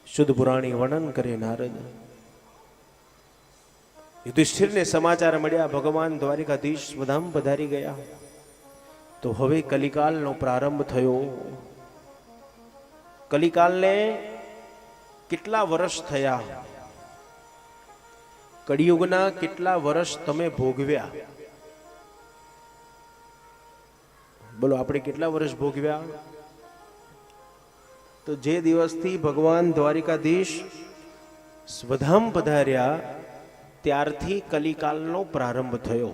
શુદ્ધ પુરાણી વર્ણન કરે નારદ. યુધિષ્ઠિરને સમાચાર મળ્યા ભગવાન દ્વારિકાધીશ સ્વધામ પધારી ગયા. તો હવે કલિકાલનો પ્રારંભ થયો. કલિકાલને કેટલા વર્ષ થયા? કળિયુગના કેટલા વર્ષ તમે ભોગવ્યા? બોલો, આપણે કેટલા વર્ષ ભોગવ્યા? તો જે દિવસથી ભગવાન દ્વારિકાધીશ સ્વધામ પધાર્યા ત્યારથી કલિકાલનો પ્રારંભ થયો.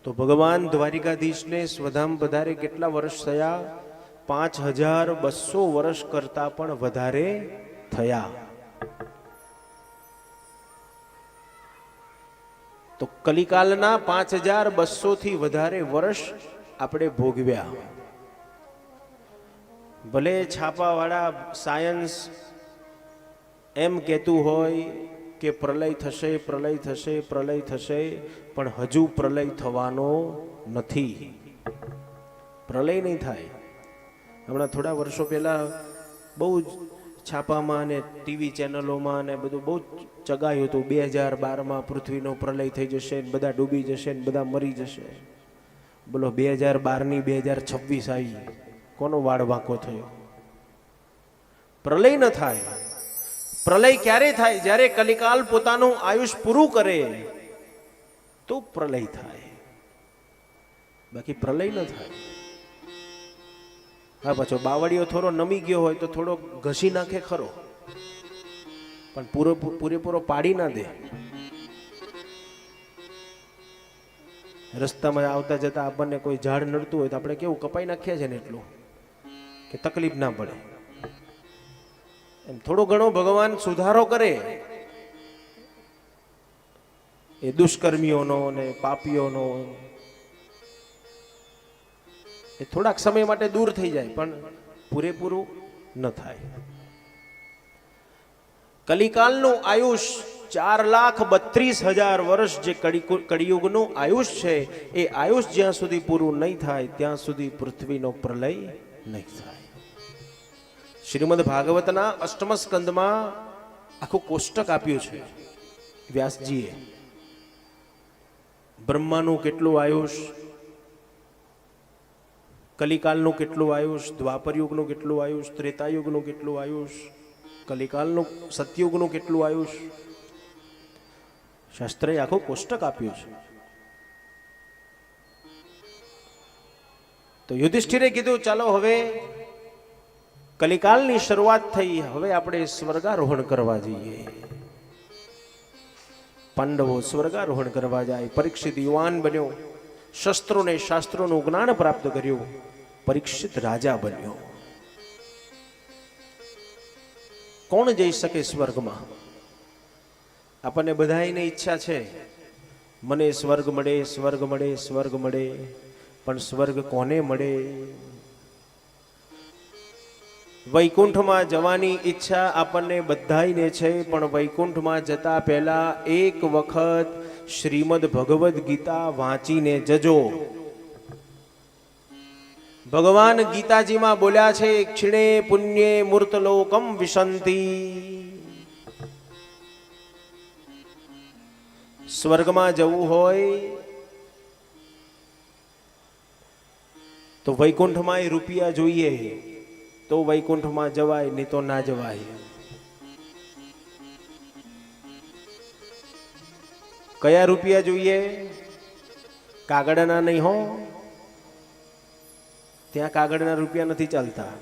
તો ભગવાન દ્વારિકાધીશને સ્વધામ પધારે કેટલા વર્ષ થયા? 5200 વર્ષ કરતા પણ વધારે થયા. તો કલિકાલના 5200 થી વધારે વર્ષ આપણે ભોગવ્યા. ભલે છાપાવાળા સાયન્સ એમ કહેતું હોય કે પ્રલય થશે, પ્રલય થશે, પ્રલય થશે, પણ હજુ પ્રલય થવાનો નથી. પ્રલય નહીં થાય. હમણાં થોડા વર્ષો પહેલા બહુ જ છાપામાં અને ટીવી ચેનલોમાં ને બધું બહુ ચગાયું હતું. 2012માં પૃથ્વીનો પ્રલય થઈ જશે, બધા ડૂબી જશે, બધા મરી જશે. બોલો, 2012ની 2026 આવી, કોનો વાળ વાંકો થયો? પ્રલય ન થાય. પ્રલય ક્યારે થાય? જ્યારે કલિકાલ પોતાનું આયુષ પૂરું કરે તો પ્રલય થાય, બાકી પ્રલય ન થાય. હા, પાછો બાવળીઓ થોડો નમી ગયો હોય તો થોડો ઘસી નાખે ખરો, પણ પૂરેપૂરો પાડી ના દે. રસ્તામાં આવતા જતા આપણને કોઈ ઝાડ નડતું હોય તો આપણે કેવું કપાઈ નાખીએ છીએ ને, એટલું કે તકલીફ ના પડે. એમ થોડો ઘણો ભગવાન સુધારો કરે એ દુષ્કર્મીઓનો ને પાપીઓનો, એ થોડાક સમય માટે દૂર થઈ જાય, પણ પૂરેપૂરું ન થાય. કલિકાલનું આયુષ 4,32,000 વર્ષ જે કળિયુગનું આયુષ છે, એ આયુષ જ્યાં સુધી પૂરું નહીં થાય ત્યાં સુધી પૃથ્વીનો પ્રલય નહીં થાય. શ્રીમદ ભાગવતના 8મ સ્કંદમાં આખું કોષ્ટક આપ્યું છે વ્યાસજીએ. બ્રહ્માનું કેટલું આયુષ, કલિકાલનું કેટલું આયુષ, દ્વાપરયુગનું કેટલું આયુષ, ત્રેતાયુગનું કેટલું આયુષ, કલિકાલનું સતયુગનું કેટલું આયુષ, શાસ્ત્રએ આખું કોષ્ટક આપ્યું છે. તો યુધિષ્ઠિરે કીધું, ચાલો હવે કલિકાલની શરૂઆત થઈ, હવે આપણે સ્વર્ગારોહણ કરવા જઈએ. પાંડવો સ્વર્ગારોહણ કરવા જાય. પરીક્ષિત યુવાન બન્યો, શસ્ત્રોને શાસ્ત્રોનું જ્ઞાન પ્રાપ્ત કર્યું, પરીક્ષિત રાજા બન્યો. કોણ જઈ શકે સ્વર્ગમાં? આપણને બધાને ઈચ્છા છે, મને સ્વર્ગ મળે, સ્વર્ગ મળે, સ્વર્ગ મળે, પણ સ્વર્ગ કોને મળે? વૈકુંઠમાં જવાની ઈચ્છા આપણને બધાયને છે, પણ વૈકુંઠમાં જતા પહેલા એક વખત શ્રીમદ ભગવદ્ ગીતા વાંચીને જજો. ભગવાન ગીતાજીમાં બોલ્યા છે, ક્ષીણે પુણ્યે મૂર્તલોકમ વિશંતિ. સ્વર્ગમાં જવું હોય તો વૈકુંઠમાં રૂપિયા જોઈએ તો વૈકુંઠમાં જવાય, નહીં તો ના જવાય. કયા રૂપિયા જોઈએ? કાગળના નહીં હો, ત્યાં કાગળના રૂપિયા નથી ચાલતા.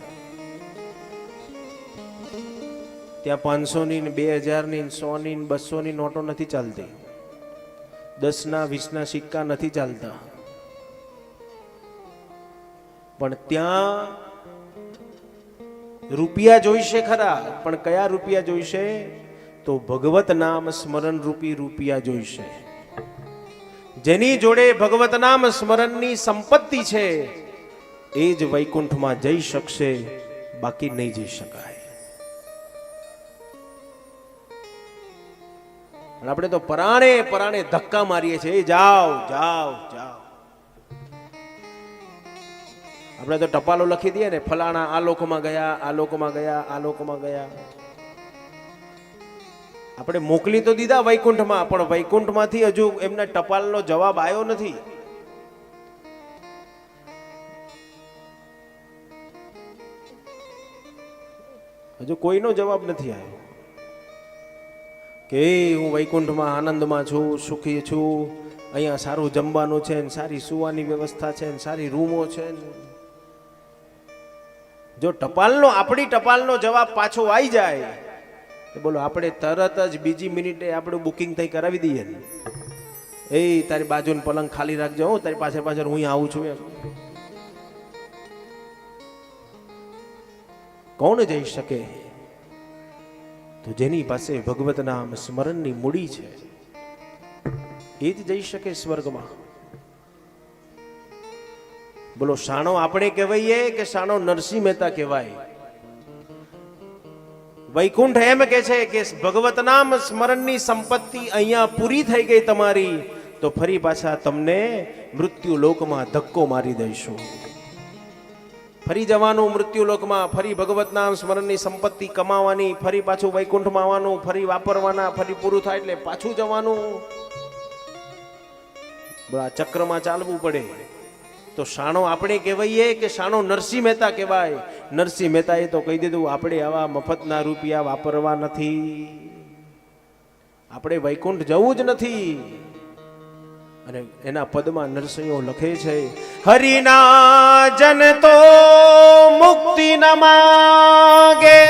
ત્યાં 500ની ને 2000ની 100ની 200ની નોટો નથી ચાલતી. 10ના 20ના સિક્કા નથી ચાલતા. પણ ત્યાં રૂપિયા જોઈશે ખરા, પણ કયા રૂપિયા જોઈશે? તો ભગવત નામ સ્મરણ રૂપી રૂપિયા જોઈશે. જેની જોડે ભગવત નામ સ્મરણની સંપત્તિ છે એ જ વૈકુંઠમાં જઈ શકશે, બાકી નહીં જઈ શકાય. આપણે તો પરાણે પરાણે ધક્કા મારીએ છીએ, જાઓ જાઓ જાઓ. આપણે તો ટપાલો લખી દઈએ ને, ફલાણા આ લોકમાં ગયા, આ લોકમાં ગયા, આ લોકમાં ગયા. આપણે મોકલી તો દીધા વૈકુંઠમાં, પણ વૈકુંઠમાંથી હજુ એમના ટપાલનો જવાબ આવ્યો નથી. હજુ કોઈનો જવાબ નથી આવ્યો કે હું વૈકુંઠમાં આનંદમાં છું, સુખી છું, અહીંયા સારું જમવાનું છે ને સારી સુવાની વ્યવસ્થા છે ને સારી રૂમો છે ને. જો ટપાલનો આપણી ટપાલનો જવાબ પાછો આવી જાય તો બોલો આપણે તરત જ બીજી મિનિટે આપણું બુકિંગ થઈ કરાવી દઈએ ને. એ તારી બાજુનો પલંગ ખાલી રાખજો, હું તારી પાછળ પાછળ હું આવું છું એમ. કોણ જઈ શકે? તો જેની પાસે ભગવત નામ સ્મરણની મૂડી છે એ જ જઈ શકે સ્વર્ગમાં. બોલો શાણો આપણે કહેવાઈએ કે શાણો નરસિંહ મહેતા કહેવાય? વૈકુંઠ એમ કે છે કે ભગવત નામ સ્મરણની સંપત્તિ અહીંયા પૂરી થઈ ગઈ તમારી, તો ફરી પાછા તમને મૃત્યુ લોકમાં ધક્કો મારી દઈશું. ફરી જવાનું મૃત્યુ લોકમાં, ફરી ભગવત નામ સ્મરણની સંપત્તિ કમાવાની, ફરી પાછું વૈકુંઠમાં આવવાનું, ફરી વાપરવાના, ફરી પૂરું થાય એટલે પાછું જવાનું. આ ચક્રમાં ચાલવું પડે. તો શાણો આપણે કહેવાઈએ કે શાણો નરસિંહ મહેતા કહેવાય? નરસિંહ મહેતાએ તો કહી દીધું આપણે આવા મફતના રૂપિયા વાપરવા નથી, આપણે વૈકુંઠ જવું જ નથી. અને એના પદમાં નરસિંહો લખે છે, હરિના જન તો મુક્તિ ન માગે,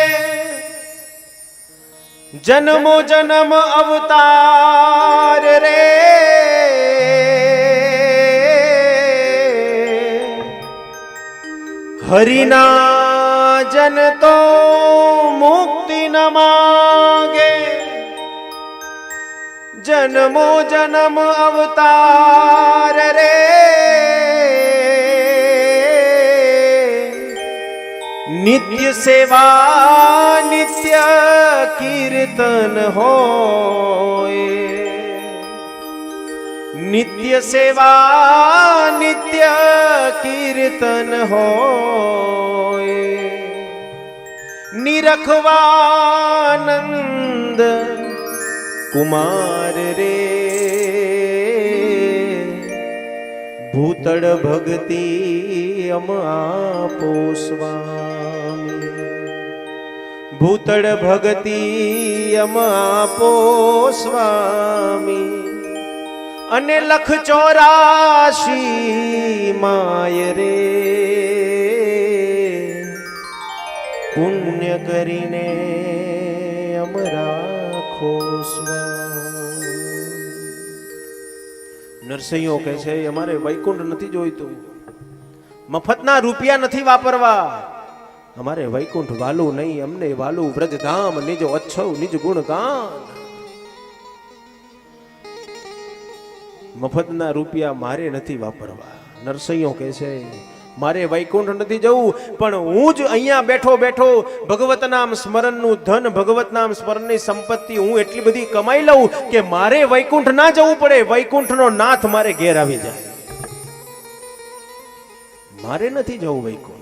જન્મો જન્મ અવતાર રે. હરિના જન તો મુક્તિ ન માગે, જન્મો જન્મ અવતાર રે. નિત્ય સેવા નિત્ય કીર્તન હોય, નિત્ય સેવા નિત્ય કીર્તન હોય. નિરખવાનંદ કુમાર રે, ભૂતળ ભક્તિ અમ આપો સ્વામી, ભૂતળ ભક્તિ અમ આપો સ્વામી. અને 184 માય રે, પુણ્ય કરીને અમ રાખો સ્વામી. નરસિંહો કહે છે અમારે વૈકુંઠ નથી જોઈતું, મફતના રૂપિયા નથી વાપરવા, અમારે વૈકુંઠ વાલું નહીં, અમને વાલું વ્રજધામ નિજ અચ્છવ નિજ ગુણગાન. મફતના રૂપિયા મારે નથી વાપરવા. નરસિંહો કહે છે મારે વૈકુંઠ નથી જવું, પણ હું જ અહીંયા બેઠો બેઠો ભગવત નામ સ્મરણનું ધન, ભગવત નામ સ્મરણની સંપત્તિ હું એટલી બધી કમાઈ લઉં કે મારે વૈકુંઠ ના જવું પડે, વૈકુંઠનો નાથ મારે ઘેર આવી જાય. મારે નથી જવું વૈકુંઠ.